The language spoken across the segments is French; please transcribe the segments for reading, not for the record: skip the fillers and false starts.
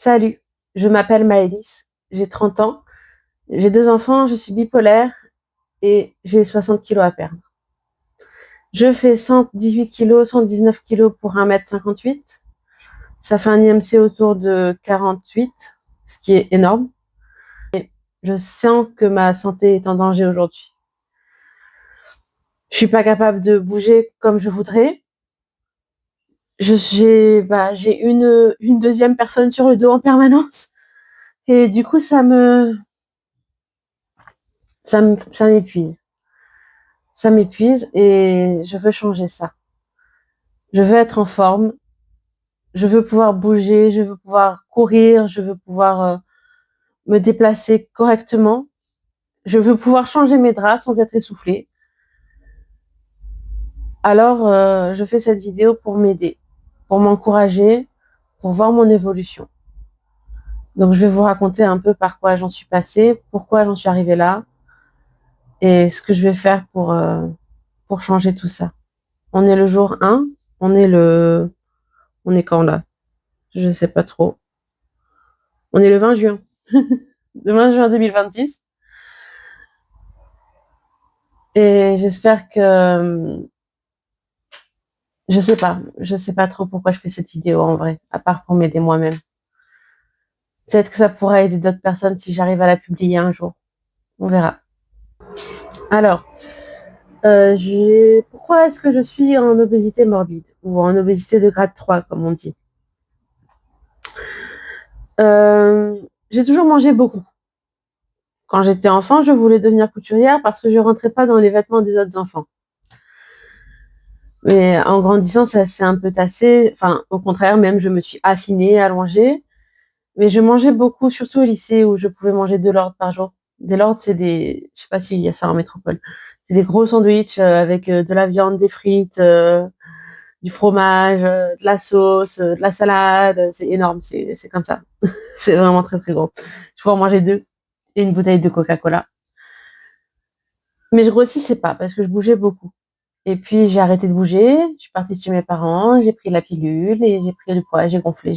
Salut, je m'appelle Maëlys, j'ai 30 ans, j'ai 2 enfants, je suis bipolaire et j'ai 60 kilos à perdre. Je fais 118 kilos, 119 kilos pour 1,58 m. Ça fait un IMC autour de 48, ce qui est énorme. Je sens que ma santé est en danger aujourd'hui. Je suis pas capable de bouger comme je voudrais. J'ai une deuxième personne sur le dos en permanence. Et du coup, ça m'épuise. Ça m'épuise et je veux changer ça. Je veux être en forme, je veux pouvoir bouger, je veux pouvoir courir, je veux pouvoir me déplacer correctement. Je veux pouvoir changer mes draps sans être essoufflée. Alors, je fais cette vidéo pour m'aider, pour m'encourager, pour voir mon évolution. Donc, je vais vous raconter un peu par quoi j'en suis passée, pourquoi j'en suis arrivée là et ce que je vais faire pour changer tout ça. On est le jour 1, on est quand là? Je sais pas trop. On est le 20 juin. Le 20 juin 2026. Et j'espère que, je sais pas trop pourquoi je fais cette vidéo en vrai, à part pour m'aider moi-même. Peut-être que ça pourra aider d'autres personnes si j'arrive à la publier un jour. On verra. Alors, pourquoi est-ce que je suis en obésité morbide ou en obésité de grade 3, comme on dit? J'ai toujours mangé beaucoup. Quand j'étais enfant, je voulais devenir couturière parce que je rentrais pas dans les vêtements des autres enfants. Mais en grandissant, ça s'est un peu tassé. Enfin, au contraire, même, je me suis affinée, allongée. Mais je mangeais beaucoup, surtout au lycée où je pouvais manger 2 lords par jour. Des lords, je sais pas s'il y a ça en métropole. C'est des gros sandwichs avec de la viande, des frites, du fromage, de la sauce, de la salade. C'est énorme, c'est comme ça. C'est vraiment très très gros. Je pouvais en manger 2 et une bouteille de Coca-Cola. Mais je grossissais pas parce que je bougeais beaucoup. Et puis j'ai arrêté de bouger, je suis partie chez mes parents, j'ai pris la pilule et j'ai pris du poids, j'ai gonflé,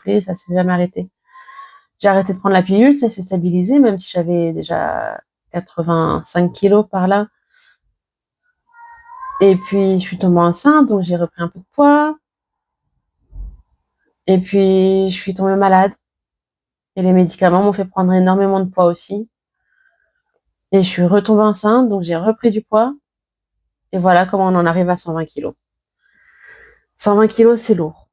et ça s'est jamais arrêté. J'ai arrêté de prendre la pilule, ça s'est stabilisé, même si j'avais déjà 85 kilos par là. Et puis je suis tombée enceinte, donc j'ai repris un peu de poids. Et puis je suis tombée malade. Et les médicaments m'ont fait prendre énormément de poids aussi. Et je suis retombée enceinte, donc j'ai repris du poids. Et voilà comment on en arrive à 120 kilos. 120 kilos, c'est lourd.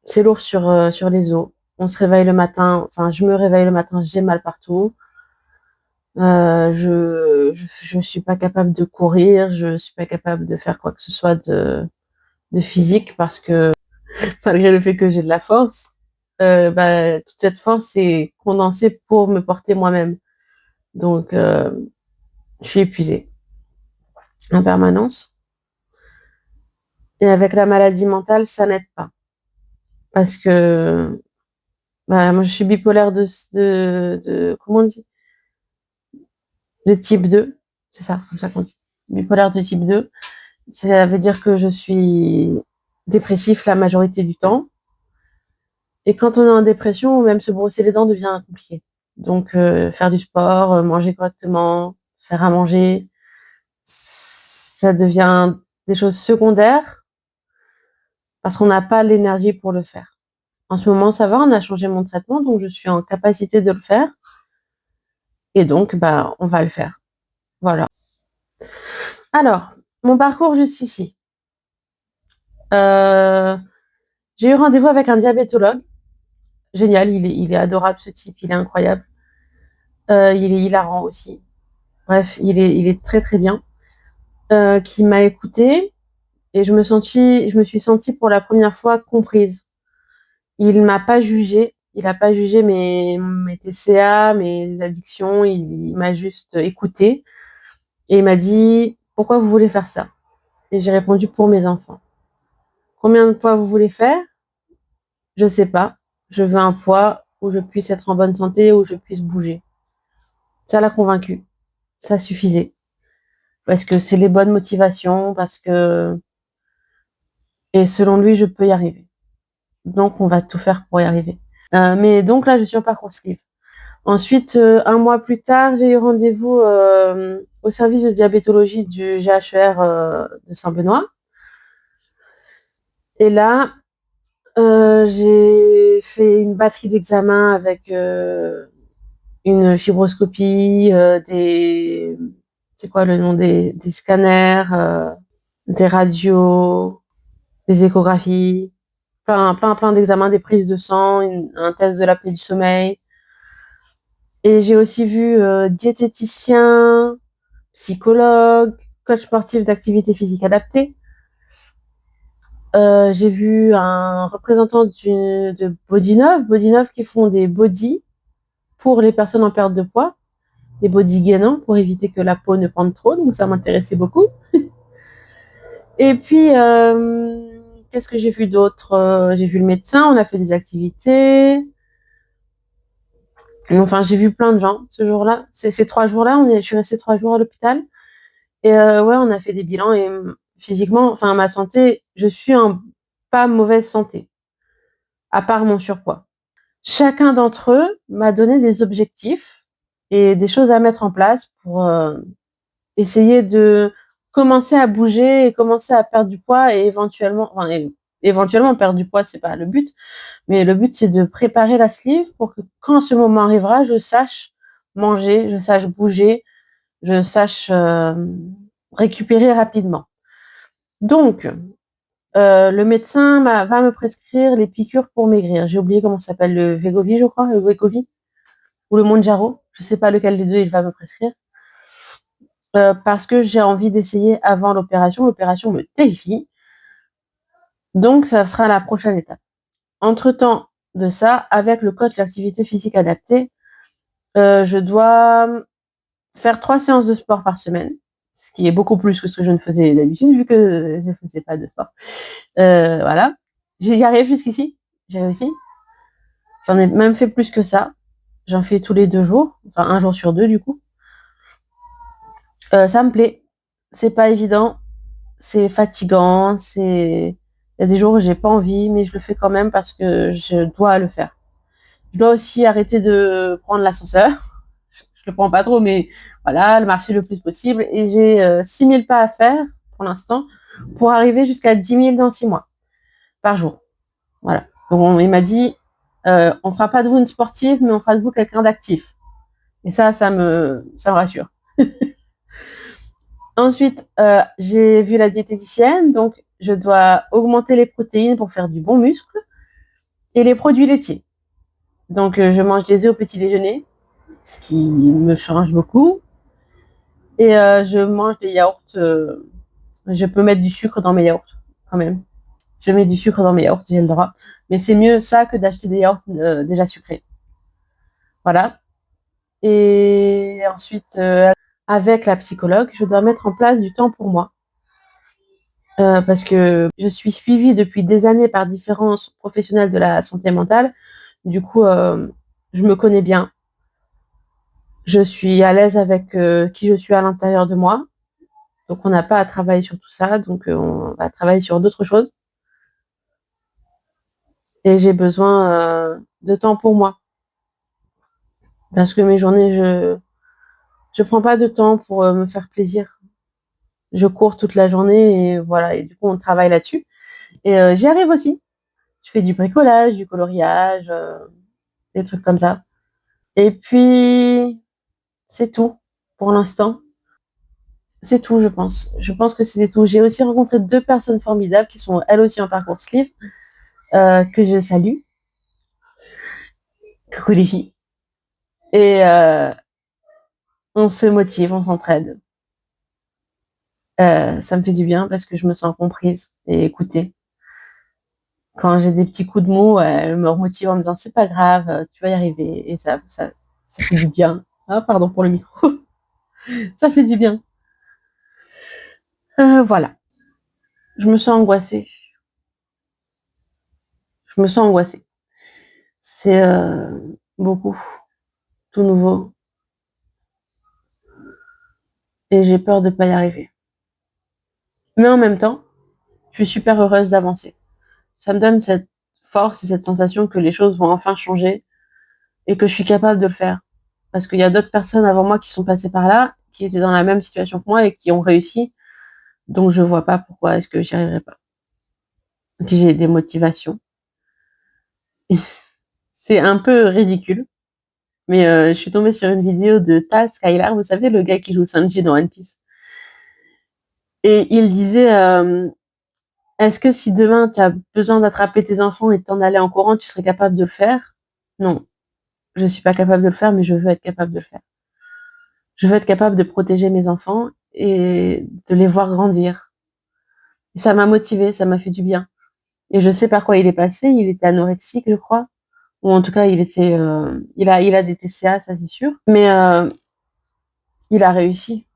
C'est lourd sur les os. On se réveille le matin, enfin, je me réveille le matin, j'ai mal partout. Je suis pas capable de courir, je suis pas capable de faire quoi que ce soit de physique parce que malgré le fait que j'ai de la force, toute cette force est condensée pour me porter moi-même. Donc, je suis épuisée en permanence. Et avec la maladie mentale, ça n'aide pas parce que moi, je suis bipolaire comment on dit? De type 2, c'est ça, comme ça qu'on dit. Bipolaire de type 2, ça veut dire que je suis dépressif la majorité du temps. Et quand on est en dépression, même se brosser les dents devient compliqué. Donc, faire du sport, manger correctement, faire à manger, ça devient des choses secondaires parce qu'on n'a pas l'énergie pour le faire. En ce moment, ça va, on a changé mon traitement, donc je suis en capacité de le faire. Et donc, on va le faire. Voilà. Alors, mon parcours jusqu'ici. Euh, j'ai eu rendez-vous avec un diabétologue. Génial, il est adorable ce type, il est incroyable. Il est hilarant aussi. Bref, il est très très bien. Qui m'a écoutée et je me suis sentie pour la première fois comprise. Il m'a pas jugée, il a pas jugé mes TCA, mes addictions, il m'a juste écoutée et il m'a dit: «Pourquoi vous voulez faire ça?» Et j'ai répondu: «Pour mes enfants». «Combien de poids vous voulez faire?» «Je sais pas. Je veux un poids où je puisse être en bonne santé, où je puisse bouger». Ça l'a convaincu. Ça suffisait. Parce que c'est les bonnes motivations, et selon lui, je peux y arriver. Donc on va tout faire pour y arriver. Mais donc là, je suis en parcours sleeve. Ensuite, 1 mois plus tard, j'ai eu rendez-vous au service de diabétologie du GHER de Saint-Benoît. Et là, j'ai fait une batterie d'examens avec une fibroscopie, c'est quoi le nom des scanners, des radios, des échographies, plein d'examens, des prises de sang, un test de l'apnée du sommeil. Et j'ai aussi vu diététicien, psychologue, coach sportif d'activité physique adaptée. J'ai vu un représentant de Bodinov qui font des bodys pour les personnes en perte de poids, des bodys gainants pour éviter que la peau ne pende trop, donc ça m'intéressait beaucoup. Et puis, qu'est-ce que j'ai vu d'autre? J'ai vu le médecin, on a fait des activités. Enfin, j'ai vu plein de gens ce jour-là. Ces 3 jours-là, je suis restée 3 jours à l'hôpital. Et ouais, on a fait des bilans et physiquement, enfin, ma santé, je suis en pas mauvaise santé, à part mon surpoids. Chacun d'entre eux m'a donné des objectifs et des choses à mettre en place pour essayer de commencer à bouger et commencer à perdre du poids et éventuellement perdre du poids, c'est pas le but, mais le but c'est de préparer la sleeve pour que quand ce moment arrivera, je sache manger, je sache bouger, je sache récupérer rapidement. Donc, le médecin va me prescrire les piqûres pour maigrir. J'ai oublié comment ça s'appelle, le Wegovy, je crois, le Wegovy ou le Mounjaro. Je sais pas lequel des deux il va me prescrire. Parce que j'ai envie d'essayer avant l'opération. L'opération me terrifie. Donc, ça sera la prochaine étape. Entre-temps de ça, avec le coach d'activité physique adaptée, je dois faire 3 séances de sport par semaine, ce qui est beaucoup plus que ce que je ne faisais d'habitude, vu que je ne faisais pas de sport. Voilà. J'y arrive jusqu'ici. J'ai réussi. J'en ai même fait plus que ça. J'en fais tous les 2 jours, enfin 1 jour sur 2 du coup. Ça me plaît. C'est pas évident, c'est fatigant, il y a des jours où j'ai pas envie, mais je le fais quand même parce que je dois le faire. Je dois aussi arrêter de prendre l'ascenseur. Je le prends pas trop, mais voilà, le marcher le plus possible. Et j'ai 6000 pas à faire pour l'instant pour arriver jusqu'à 10 000 dans 6 mois par jour. Voilà. Donc il m'a dit, on fera pas de vous une sportive, mais on fera de vous quelqu'un d'actif. Et ça me rassure. Ensuite, j'ai vu la diététicienne, donc je dois augmenter les protéines pour faire du bon muscle et les produits laitiers. Donc, je mange des œufs au petit déjeuner, ce qui me change beaucoup. Et je mange des yaourts. Je peux mettre du sucre dans mes yaourts, quand même. Je mets du sucre dans mes yaourts, j'ai le droit. Mais c'est mieux ça que d'acheter des yaourts déjà sucrés. Voilà. Et ensuite, avec la psychologue, je dois mettre en place du temps pour moi. Parce que je suis suivie depuis des années par différents professionnels de la santé mentale. Du coup, je me connais bien. Je suis à l'aise avec qui je suis à l'intérieur de moi. Donc, on n'a pas à travailler sur tout ça. Donc, on va travailler sur d'autres choses. Et j'ai besoin de temps pour moi. Parce que mes journées, je prends pas de temps pour me faire plaisir. Je cours toute la journée et voilà. Et du coup, on travaille là-dessus. Et j'y arrive aussi. Je fais du bricolage, du coloriage, des trucs comme ça. Et puis, c'est tout pour l'instant. C'est tout, je pense. Je pense que c'était tout. J'ai aussi rencontré 2 personnes formidables qui sont elles aussi en parcours sleeve, que je salue. Coucou les filles. Et on se motive, on s'entraide. Ça me fait du bien parce que je me sens comprise et écoutée. Quand j'ai des petits coups de mou, elle me remotive en me disant c'est pas grave, tu vas y arriver. Et ça fait du bien. Ah, pardon pour le micro. Ça fait du bien. Voilà. Je me sens angoissée. Je me sens angoissée. C'est beaucoup, tout nouveau. Et j'ai peur de pas y arriver. Mais en même temps, je suis super heureuse d'avancer. Ça me donne cette force et cette sensation que les choses vont enfin changer et que je suis capable de le faire. Parce qu'il y a d'autres personnes avant moi qui sont passées par là, qui étaient dans la même situation que moi et qui ont réussi. Donc je vois pas pourquoi est-ce que j'y arriverai pas. Puis j'ai des motivations. C'est un peu ridicule, mais je suis tombée sur une vidéo de Taz Skylar, vous savez, le gars qui joue Sanji dans One Piece. Et il disait, est-ce que si demain tu as besoin d'attraper tes enfants et de t'en aller en courant, tu serais capable de le faire? Non, je suis pas capable de le faire, mais je veux être capable de le faire. Je veux être capable de protéger mes enfants et de les voir grandir. Et ça m'a motivée, ça m'a fait du bien. Et je sais par quoi il est passé. Il était anorexique, je crois. Ou en tout cas, il a des TCA, ça c'est sûr. Mais il a réussi.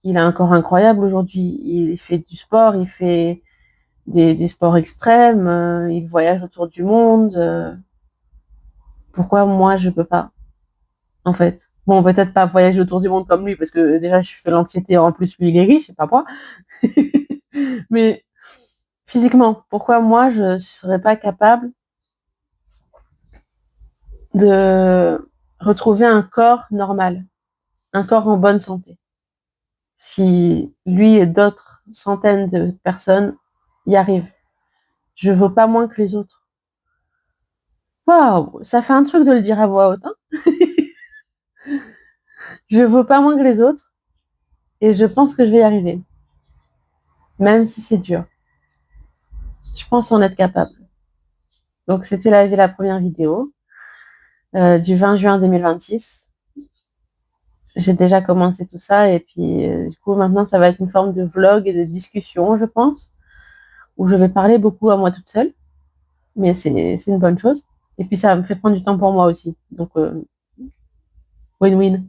Il a un corps incroyable aujourd'hui. Il fait du sport, il fait des sports extrêmes, il voyage autour du monde. Pourquoi moi je peux pas, en fait? Bon, peut-être pas voyager autour du monde comme lui, parce que déjà je fais l'anxiété, en plus lui il est riche, c'est pas moi. Mais physiquement, pourquoi moi je serais pas capable de retrouver un corps normal, un corps en bonne santé? Si lui et d'autres centaines de personnes y arrivent, je vaux pas moins que les autres. Waouh, ça fait un truc de le dire à voix haute, hein. Je vaux pas moins que les autres et je pense que je vais y arriver, même si c'est dur. Je pense en être capable. Donc c'était la première vidéo du 20 juin 2026. J'ai déjà commencé tout ça et puis du coup maintenant ça va être une forme de vlog et de discussion, je pense, où je vais parler beaucoup à moi toute seule, mais c'est une bonne chose. Et puis ça me fait prendre du temps pour moi aussi, donc win-win.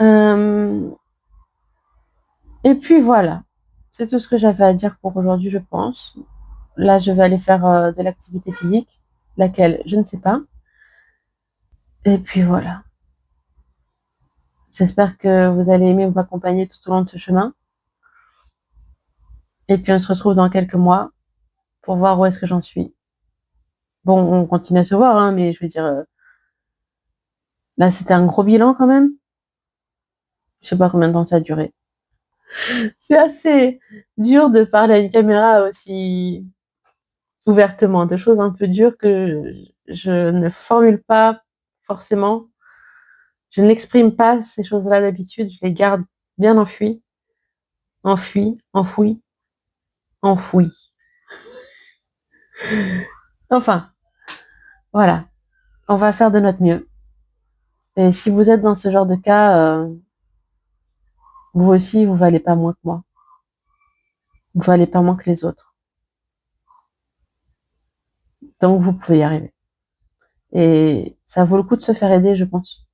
Euh, et puis voilà, c'est tout ce que j'avais à dire pour aujourd'hui, je pense. Là, je vais aller faire de l'activité physique, laquelle je ne sais pas. Et puis voilà. J'espère que vous allez aimer m'accompagner tout au long de ce chemin. Et puis on se retrouve dans quelques mois pour voir où est-ce que j'en suis. Bon, on continue à se voir, hein, mais je veux dire, là, c'était un gros bilan quand même. Je sais pas combien de temps ça a duré. C'est assez dur de parler à une caméra aussi ouvertement, de choses un peu dures que je ne formule pas forcément. Je n'exprime pas ces choses-là d'habitude, je les garde bien enfuies, enfouies. Enfin, voilà, on va faire de notre mieux. Et si vous êtes dans ce genre de cas, vous aussi, vous valez pas moins que moi. Vous valez pas moins que les autres. Donc, vous pouvez y arriver. Et ça vaut le coup de se faire aider, je pense.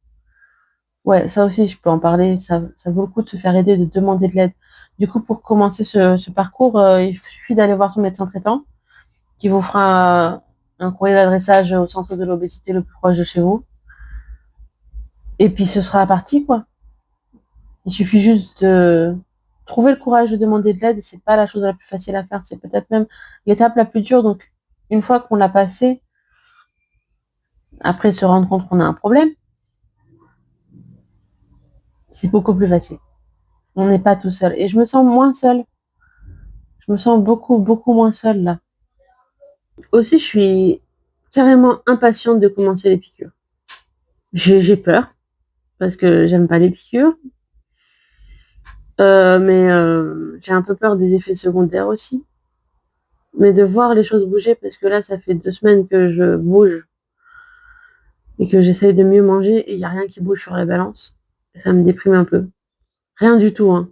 Ouais, ça aussi, je peux en parler. Ça vaut le coup de se faire aider, de demander de l'aide. Du coup, pour commencer ce parcours, il suffit d'aller voir son médecin traitant, qui vous fera un courrier d'adressage au centre de l'obésité le plus proche de chez vous. Et puis, ce sera parti, quoi. Il suffit juste de trouver le courage de demander de l'aide. Et c'est pas la chose la plus facile à faire. C'est peut-être même l'étape la plus dure. Donc, une fois qu'on l'a passée, après se rendre compte qu'on a un problème, c'est beaucoup plus facile. On n'est pas tout seul. Et je me sens moins seule. Je me sens beaucoup, beaucoup moins seule là. Aussi, je suis carrément impatiente de commencer les piqûres. J'ai peur parce que j'aime pas les piqûres. Mais j'ai un peu peur des effets secondaires aussi. Mais de voir les choses bouger, parce que là, ça fait 2 semaines que je bouge et que j'essaye de mieux manger et il n'y a rien qui bouge sur la balance. Et ça me déprime un peu. Rien du tout, hein.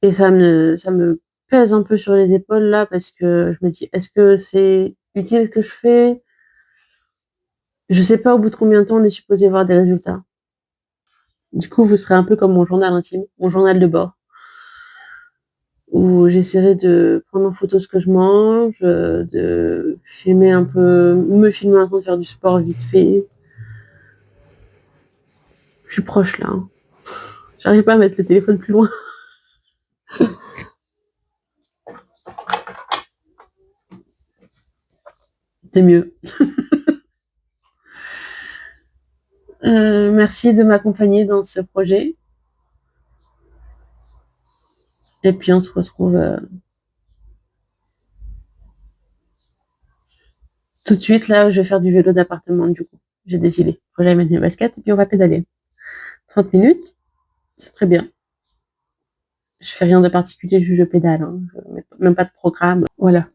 Et ça me pèse un peu sur les épaules là parce que je me dis, est-ce que c'est utile ce que je fais? Je sais pas au bout de combien de temps on est supposé voir des résultats. Du coup, vous serez un peu comme mon journal intime, mon journal de bord, où j'essaierai de prendre en photo ce que je mange, de filmer un peu, me filmer en train de faire du sport vite fait. Je suis proche là, hein. J'arrive pas à mettre le téléphone plus loin. c'est mieux. Merci de m'accompagner dans ce projet. Et puis on se retrouve tout de suite. Là, je vais faire du vélo d'appartement du coup. J'ai décidé. Faut que j'aille mettre mes baskets et puis on va pédaler. 30 minutes, c'est très bien. Je fais rien de particulier, juste je pédale. Hein. Je mets même pas de programme. Voilà.